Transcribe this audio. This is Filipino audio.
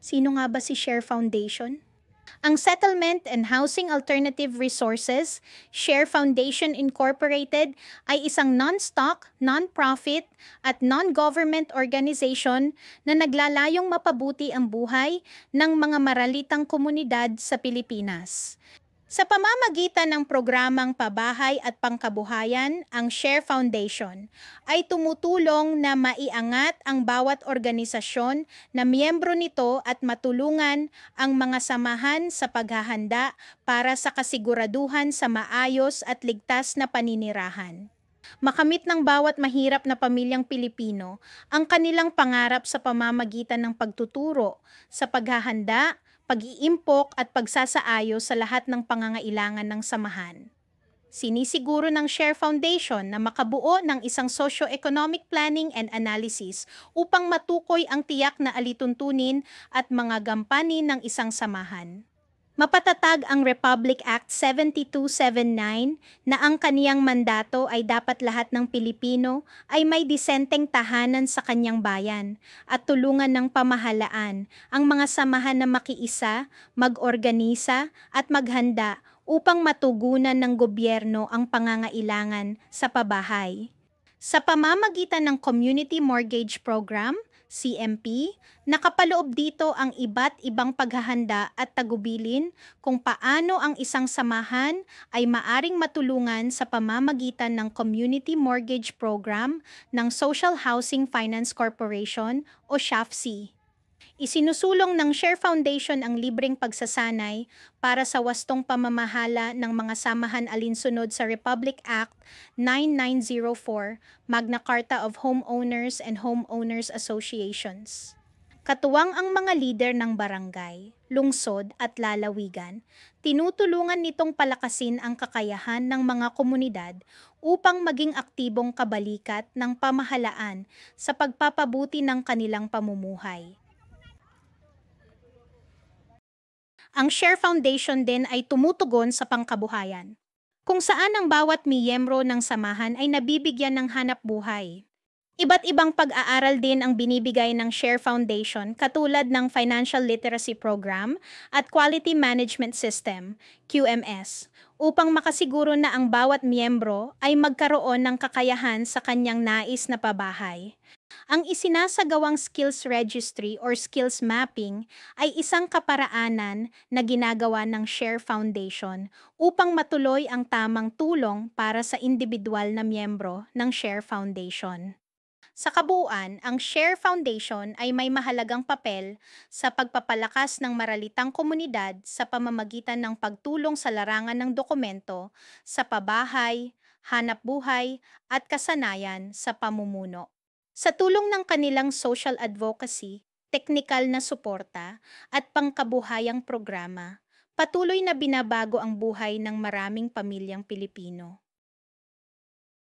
Sino nga ba si Share Foundation? Ang Settlement and Housing Alternative Resources, Share Foundation Incorporated ay isang non-stock, non-profit at non-government organization na naglalayong mapabuti ang buhay ng mga maralitang komunidad sa Pilipinas. Sa pamamagitan ng programang pabahay at pangkabuhayan, ang Share Foundation ay tumutulong na maiangat ang bawat organisasyon na miyembro nito at matulungan ang mga samahan sa paghahanda para sa kasiguraduhan sa maayos at ligtas na paninirahan. Makamit ng bawat mahirap na pamilyang Pilipino ang kanilang pangarap sa pamamagitan ng pagtuturo, sa paghahanda, pag-iimpok at pagsasaayos sa lahat ng pangangailangan ng samahan. Sinisiguro ng Share Foundation na makabuo ng isang socio-economic planning and analysis upang matukoy ang tiyak na alituntunin at mga gampanin ng isang samahan. Mapatatag ang Republic Act 7279 na ang kaniyang mandato ay dapat lahat ng Pilipino ay may disenteng tahanan sa kanyang bayan at tulungan ng pamahalaan ang mga samahan na makiisa, mag-organisa at maghanda upang matugunan ng gobyerno ang pangangailangan sa pabahay. Sa pamamagitan ng Community Mortgage Program, CMP, nakapaloob dito ang iba't ibang paghahanda at tagubilin kung paano ang isang samahan ay maaring matulungan sa pamamagitan ng Community Mortgage Program ng Social Housing Finance Corporation o SHFC. Isinusulong ng Share Foundation ang libreng pagsasanay para sa wastong pamamahala ng mga samahan alinsunod sa Republic Act 9904, Magna Carta of Homeowners and Homeowners Associations. Katuwang ang mga lider ng barangay, lungsod at lalawigan, tinutulungan nitong palakasin ang kakayahan ng mga komunidad upang maging aktibong kabalikat ng pamahalaan sa pagpapabuti ng kanilang pamumuhay. Ang Share Foundation din ay tumutugon sa pangkabuhayan, kung saan ang bawat miyembro ng samahan ay nabibigyan ng hanap buhay. Iba't ibang pag-aaral din ang binibigay ng Share Foundation katulad ng Financial Literacy Program at Quality Management System, QMS, upang makasiguro na ang bawat miyembro ay magkaroon ng kakayahan sa kanyang nais na pabahay. Ang isinasagawang skills registry or skills mapping ay isang kaparaanan na ginagawa ng Share Foundation upang matuloy ang tamang tulong para sa individual na miyembro ng Share Foundation. Sa kabuuan, ang Share Foundation ay may mahalagang papel sa pagpapalakas ng maralitang komunidad sa pamamagitan ng pagtulong sa larangan ng dokumento, sa pabahay, hanapbuhay at kasanayan sa pamumuno. Sa tulong ng kanilang social advocacy, teknikal na suporta at pangkabuhayang programa, patuloy na binabago ang buhay ng maraming pamilyang Pilipino.